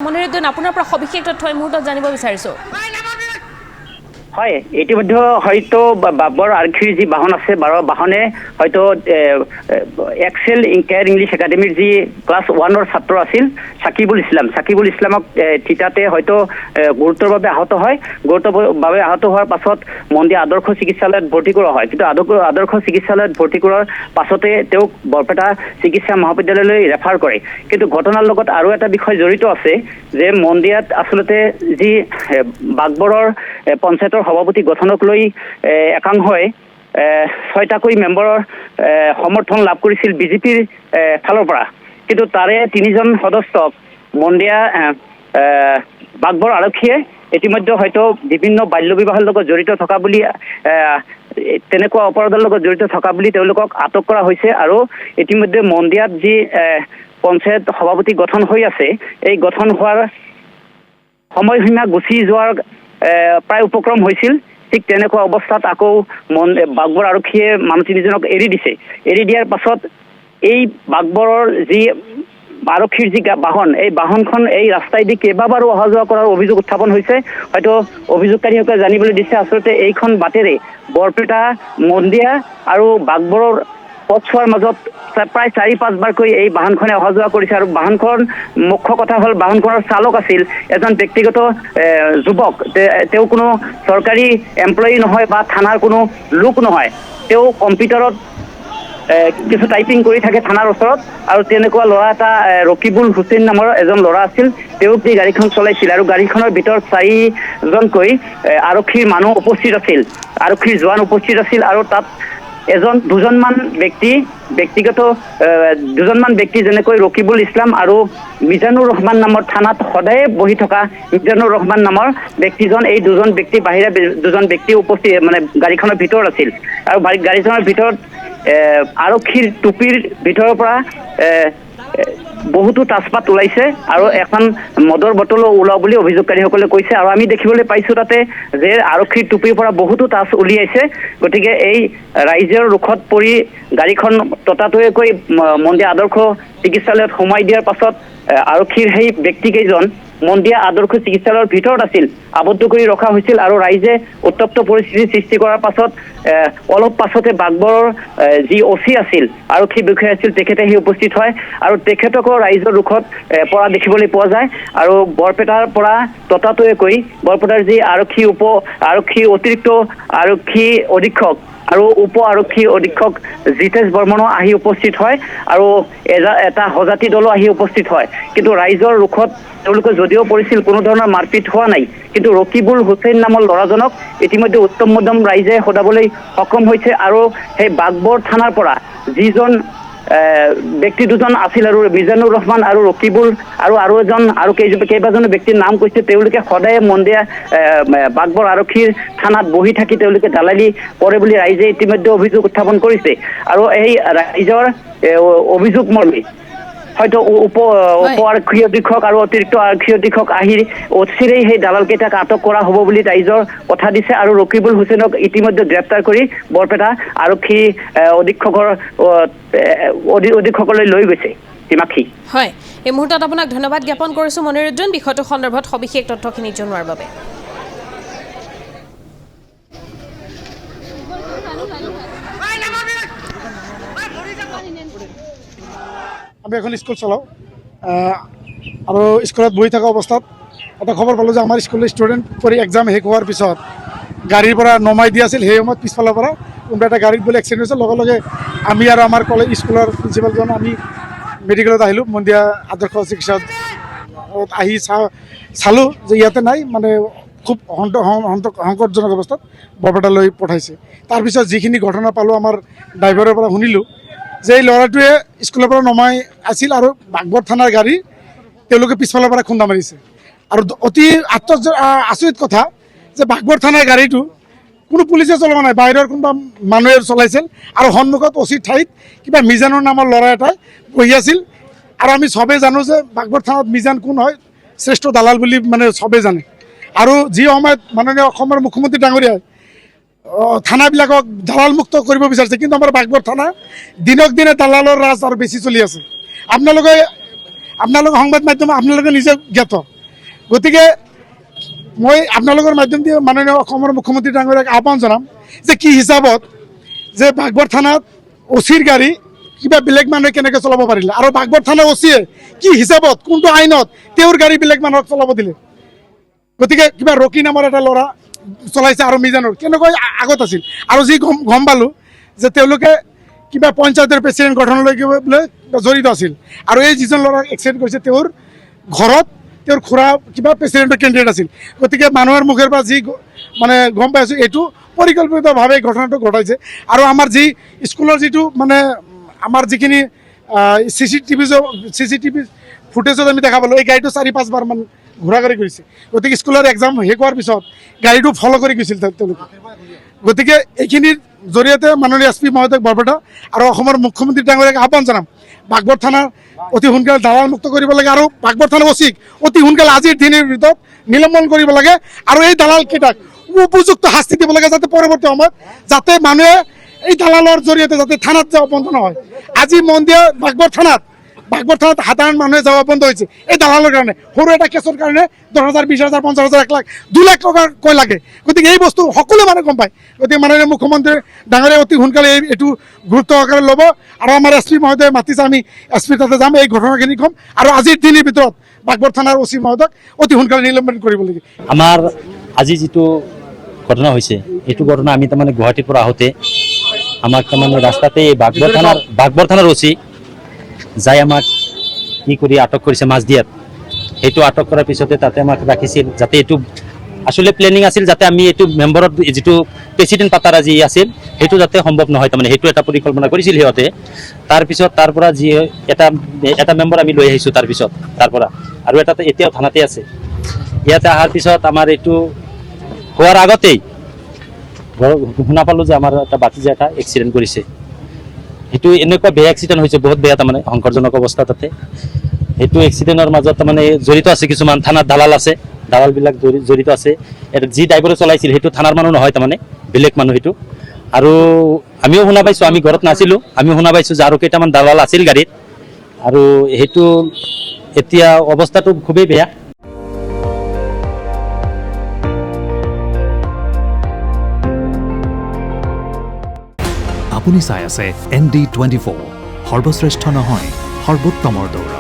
মনিৰুদ্দিন আপোনাৰ পৰা সবিশেষ তথ্য এই মুহূৰ্তত জানিব বিচাৰিছো। হয়, ইতিমধ্যে হয়তো বাবৰ আৰক্ষীৰ যি বাহন আছে বাহনে হয়তো এক্সেল কেয়াৰ ইংলিছ একাডেমীৰ যি ক্লাছ 1-ৰ ছাত্ৰ আছিল সাকিবুল ইছলামক থিতাতে হয়তো গুৰুতৰভাৱে আহত হয়। গুৰুতৰভাৱে আহত হোৱাৰ পাছত মন্দিয়া আদৰ্শ চিকিৎসালয়ত ভৰ্তি কৰা হয়। কিন্তু আদৰ্শ চিকিৎসালয়ত ভৰ্তি কৰাৰ পাছতে তেওঁক বৰপেটা চিকিৎসা মহাবিদ্যালয়লৈ ৰেফাৰ কৰে। কিন্তু ঘটনাৰ লগত আৰু এটা বিষয় জড়িত আছে যে মন্দিয়াত আচলতে যি বাগবৰৰ পঞ্চায়তৰ সভাপতি গঠনক লৈ একাংশই 6টাকৈ মেম্বাৰৰ সমৰ্থন লাভ কৰিছিল বিজেপিৰ ফালৰ পৰা। কিন্তু তাৰে 3জন সদস্যক মন্দিয়া বাগবৰ আৰক্ষীয়ে ইতিমধ্যে হয়তো বিভিন্ন বাল্য বিবাহৰ লগত জড়িত থকা বুলি তেনেকুৱা অপৰাধৰ লগত জড়িত থকা বুলি তেওঁলোকক আটক কৰা হৈছে। আৰু ইতিমধ্যে মন্দিয়াত যি পঞ্চায়ত সভাপতি গঠন হৈ আছে, এই গঠন হোৱাৰ সময়সীমা গুচি যোৱাৰ প্ৰায় উপক্ৰম হৈছিল। ঠিক তেনেকুৱা অৱস্থাত আকৌ বাগবৰ আৰক্ষীয়ে মানুহ 3জনক এৰি দিছে। এৰি দিয়াৰ পাছত এই বাগবৰৰ যি আৰক্ষীৰ যি বাহন, এই বাহনখন এই ৰাস্তাইদি কেইবাবাৰো অহা যোৱা কৰাৰ অভিযোগ উত্থাপন হৈছে। হয়তো অভিযোগকাৰীসকলে জানিবলৈ দিছে আচলতে এইখন বাটেৰে বৰপেটা মন্দিয়া আৰু বাগবৰৰ পথছোৱাৰ মাজত প্ৰায় 4-5 বাৰকৈ এই বাহনখনে অহা যোৱা কৰিছে। আৰু বাহনখন মুখ্য কথা হ'ল বাহনখনৰ চালক আছিল এজন ব্যক্তিগত যুৱক। তেওঁ কোনো চৰকাৰী এমপ্লয়ী নহয় বা থানাৰ কোনো লোক নহয়। তেওঁ কম্পিউটাৰত কিছু টাইপিং কৰি থাকে থানাৰ ওচৰত। আৰু তেনেকুৱা ল'ৰা এটা ৰকিবুল হুছেইন নামৰ এজন ল'ৰা আছিল। তেওঁক যি গাড়ীখন চলাইছিল আৰু গাড়ীখনৰ ভিতৰত 4জনকৈ আৰক্ষীৰ মানুহ উপস্থিত আছিল, আৰক্ষীৰ জোৱান উপস্থিত আছিল। আৰু তাত দুজনমান ব্যক্তি যেনেকৈ ৰকিবুল ইছলাম আৰু মিজানুৰ ৰহমান নামৰ থানাত সদায়ে বহি থকা মিজানুৰ ৰহমান নামৰ ব্যক্তিজন, এই দুজন ব্যক্তি বাহিৰে দুজন ব্যক্তি উপস্থিত মানে গাড়ীখনৰ ভিতৰত আছিল। আৰু গাড়ীখনৰ ভিতৰত আৰক্ষীৰ টুপিৰ ভিতৰৰ পৰা বহুতো তাজপাত ওলাইছে আৰু এখন মদৰ বটলো ওলোৱা বুলি অভিযোগকাৰীসকলে কৈছে। আৰু আমি দেখিবলৈ পাইছো তাতে যে আৰক্ষীৰ টুপিৰ পৰা বহুতো তাজ উলিয়াইছে। গতিকে এই ৰাইজৰ ৰোষত পৰি গাড়ীখন ততাতৈয়াকৈ মন্দিয়া আদৰ্শ চিকিৎসালয়ত সোমাই দিয়াৰ পাছত আৰক্ষীৰ সেই ব্যক্তিকেইজন মন্দিয়া আদৰ্শ চিকিৎসালয়ৰ ভিতৰত আছিল, আবদ্ধ কৰি ৰখা হৈছিল। আৰু ৰাইজে উত্তপ্ত পৰিস্থিতিৰ সৃষ্টি কৰাৰ পাছত অলপ পাছতে বাগবৰৰ যি অচি আছিল, আৰক্ষী বিষয়া আছিল, তেখেতে সি উপস্থিত হয় আৰু তেখেতকো ৰাইজৰ ৰোষত পৰা দেখিবলৈ পোৱা যায়। আৰু বৰপেটাৰ পৰা ততাতৈয়াকৈ বৰপেটাৰ যি অতিৰিক্ত আৰক্ষী অধীক্ষক আৰু উপ আৰক্ষী অধীক্ষক জিতেশ বৰ্মনো আহি উপস্থিত হয় আৰু এটা সজাতি দলো আহি উপস্থিত হয়। কিন্তু ৰাইজৰ ৰোষত তেওঁলোকে যদিও পৰিছিল, কোনো ধৰণৰ মাৰপিট হোৱা নাই। কিন্তু ৰকিবুল হুছেইন নামৰ ল'ৰাজনক ইতিমধ্যে উত্তম মধ্যম ৰাইজে সোধাবলৈ সক্ষম হৈছে। আৰু সেই বাগবৰ থানাৰ পৰা যিজন ব্যক্তি দুজন আছিল আৰু মিজানুৰ ৰহমান আৰু ৰকিবুল আৰু কেইবাজনো ব্যক্তিৰ নাম কৈছে, তেওঁলোকে সদায় মন্দিয়া বাগবৰ আৰক্ষীৰ থানাত বহি থাকি তেওঁলোকে দালালি কৰে বুলি ৰাইজে ইতিমধ্যে অভিযোগ উত্থাপন কৰিছে। আৰু এই ৰাইজৰ অভিযোগ মৰ্মে হয়তো উপ আৰক্ষী অধীক্ষক আৰু অতিৰিক্ত আৰক্ষী অধীক্ষক আহি অচিৰেই সেই দালালকেইটাক আটক কৰা হ'ব বুলি ৰাইজৰ কথা দিছে। আৰু ৰকিবুল হুছেইনক ইতিমধ্যে গ্ৰেপ্তাৰ কৰি বৰপেটা আৰক্ষী অধীক্ষকলৈ লৈ গৈছে। হিমাক্ষী, হয়, এই মুহূৰ্তত আপোনাক ধন্যবাদ জ্ঞাপন কৰিছোঁ মনিৰুদ্দিন, বিষয়টোৰ সন্দৰ্ভত সবিশেষ তথ্যখিনি জনোৱাৰ বাবে। আমি এখন স্কুল চলাওঁ আৰু স্কুলত বহি থকা অৱস্থাত এটা খবৰ পালোঁ যে আমাৰ স্কুলৰ ষ্টুডেণ্ট এক্সাম শেষ হোৱাৰ পিছত গাড়ীৰ পৰা নমাই দি আছিল। সেই সময়ত পিছফালৰ পৰা কোনোবা এটা গাড়ীত বোলে এক্সিডেণ্ট হৈছে। লগে লগে আমি আৰু আমাৰ স্কুলৰ প্ৰিন্সিপালজন আমি মেডিকেলত আহিলোঁ। মন্দিয়া আদৰ্শ চিকিৎসাত আহি চালোঁ যে ইয়াতে নাই, মানে খুব সংকটজনক অৱস্থাত বৰপেটালৈ পঠাইছে। তাৰপিছত যিখিনি ঘটনা পালোঁ, আমাৰ ড্ৰাইভাৰৰ পৰা শুনিলোঁ যে এই ল'ৰাটোৱে স্কুলৰ পৰা নমাই আছিল আৰু বাগবৰ থানাৰ গাড়ী তেওঁলোকে পিছফালৰ পৰা খুন্দা মাৰিছে। আৰু অতি আচৰিত কথা যে বাগবৰ থানাৰ গাড়ীটো কোনো পুলিচে চলোৱা নাই, বাহিৰৰ কোনোবা মানুহে চলাইছিল। আৰু সন্মুখত অচিত ঠাইত কিবা মিজানুৰ নামৰ ল'ৰা এটাই বহি আছিল। আৰু আমি চবেই জানো যে বাগবৰ থানাত মিজান কোন হয়, শ্ৰেষ্ঠ দালাল বুলি মানে চবেই জানে। আৰু যি সময়ত মাননীয় অসমৰ মুখ্যমন্ত্ৰী ডাঙৰীয়াই থানাবিলাকক দালালমুক্ত কৰিব বিচাৰিছে, কিন্তু আমাৰ বাগবৰ থানা দিনক দিনে দালালৰ ৰাজ আৰু বেছি চলি আছে। আপোনালোকে আপোনালোকৰ সংবাদ মাধ্যম আপোনালোকে নিজে জ্ঞাত গতিকে মই আপোনালোকৰ মাধ্যম দিয়ে মাননীয় অসমৰ মুখ্যমন্ত্ৰী ডাঙৰীয়াক আহ্বান জনাম যে কি হিচাপত যে বাগবৰ থানাত অচিৰ গাড়ী কিবা বেলেগ মানুহে কেনেকৈ চলাব পাৰিলে আৰু বাগবৰ থানা অচিয়ে কি হিচাপত কোনটো আইনত তেওঁৰ গাড়ী বেলেগ মানুহক চলাব দিলে গতিকে কিবা ৰকি নামৰ এটা ল'ৰা চলাইছে আৰু মিজানুৰ কেনেকৈ আগত আছিল আৰু যি গম পালোঁ যে তেওঁলোকে কিবা পঞ্চায়তৰ প্ৰেচিডেণ্ট গঠনলৈকে বোলে জড়িত আছিল আৰু এই যিজন ল'ৰা এক্সিডেণ্ট কৰিছে তেওঁৰ ঘৰত তেওঁৰ খুৰা কিবা প্ৰেচিডেণ্টৰ কেণ্ডিডেট আছিল গতিকে মানুহৰ মুখেৰ পৰা যি মানে গম পাইছোঁ এইটো পৰিকল্পিতভাৱে ঘটনাটো ঘটাইছে আৰু আমাৰ যি স্কুলৰ যিটো মানে আমাৰ যিখিনি CCTV ফুটেজত আমি দেখা পালোঁ এই গাড়ীটো 4-5 বাৰমান ঘূৰা ঘূৰি কৰিছে গতিকে স্কুলৰ এক্সাম শেষ হোৱাৰ পিছত গাড়ীটো ফ'ল' কৰি গৈছিল তেওঁলোকে গতিকে এইখিনিৰ জৰিয়তে মাননীয় SP মহোদয় বৰপেটা আৰু অসমৰ মুখ্যমন্ত্ৰী ডাঙৰীয়াক আহ্বান জনাম বাগবৰ থানা অতি সোনকালে দালাল মুক্ত কৰিব লাগে আৰু বাগবৰ থানা অচিক অতি সোনকালে আজিৰ দিনৰ ভিতৰত নিলম্বন কৰিব লাগে আৰু এই দালালকেইটাক উপযুক্ত শাস্তি দিব লাগে যাতে পৰৱৰ্তী সময়ত যাতে মানুহে এই দালালৰ জৰিয়তে যাতে থানাত যাব বন্ধ নহয় আজি মন দিয়া বাগবৰ থানাত সাধাৰণ মানুহে যাব বন্ধ হৈছে এই দালালৰ কাৰণে সৰু এটা কেছৰ কাৰণে 10,000 20,000 50,000 1 লাখ 2 লাখ টকা কৈ লাগে গতিকে এই বস্তু সকলো মানুহে গম পায় গতিকে মাননীয় মুখ্যমন্ত্ৰী ডাঙৰীয়া অতি সোনকালে এইটো গুৰুত্ব সহকাৰে ল'ব আৰু আমাৰ SP মহোদয়ে মাতিছে আমি SP তাতে যাম এই ঘটনাখিনি ক'ম আৰু আজিৰ দিনৰ ভিতৰত বাগবৰ থানাৰ OC মহোদয়ক অতি সোনকালে নিলম্বন কৰিব লাগে আমাৰ আজি যিটো ঘটনা হৈছে এইটো ঘটনা আমি তাৰমানে গুৱাহাটীৰ পৰা আহোঁতে আমাক তাৰমানে ৰাস্তাতে বাগবৰ থানাৰ OC যাই আমাক কি কৰি আটক কৰিছে মাছদিয়াত সেইটো আটক কৰাৰ পিছতে তাতে আমাক ৰাখিছিল যাতে এইটো আসলে প্লেনিং আছিল যাতে আমি এইটো মেম্বাৰত যিটো প্ৰেচিডেণ্ট পাতাৰ আজি আছিল সেইটো যাতে সম্ভৱ নহয় তাৰমানে সেইটো এটা পৰিকল্পনা কৰিছিল সিহঁতে তাৰপিছত তাৰ পৰা যি এটা মেম্বাৰ আমি লৈ আহিছোঁ তাৰপিছত তাৰ পৰা আৰু এটা এতিয়াও থানাতে আছে ইয়াতে অহাৰ পিছত আমাৰ এইটো হোৱাৰ আগতেই শুনা পালোঁ যে আমাৰ এটা বাতিজা এটা এক্সিডেণ্ট কৰিছে সেইটো এনেকুৱা বেয়া এক্সিডেণ্ট হৈছে বহুত বেয়া তাৰমানে সংকটজনক অৱস্থা তাতে সেইটো এক্সিডেণ্টৰ মাজত তাৰমানে জড়িত আছে কিছুমান থানাত দালাল আছে দালালবিলাক জড়িত আছে এটা যি ড্ৰাইভাৰে চলাইছিল সেইটো থানাৰ মানুহ নহয় তাৰমানে বেলেগ মানুহ সেইটো আৰু আমিও শুনা পাইছোঁ আমি ঘৰত নাছিলোঁ আমিও শুনা পাইছোঁ যে আৰু কেইটামান দালাল আছিল গাড়ীত আৰু সেইটো এতিয়া অৱস্থাটো খুবেই বেয়া আপুনি চাই আছে ND24 সৰ্বশ্ৰেষ্ঠ নহয় সৰ্বোত্তমৰ দৌৰা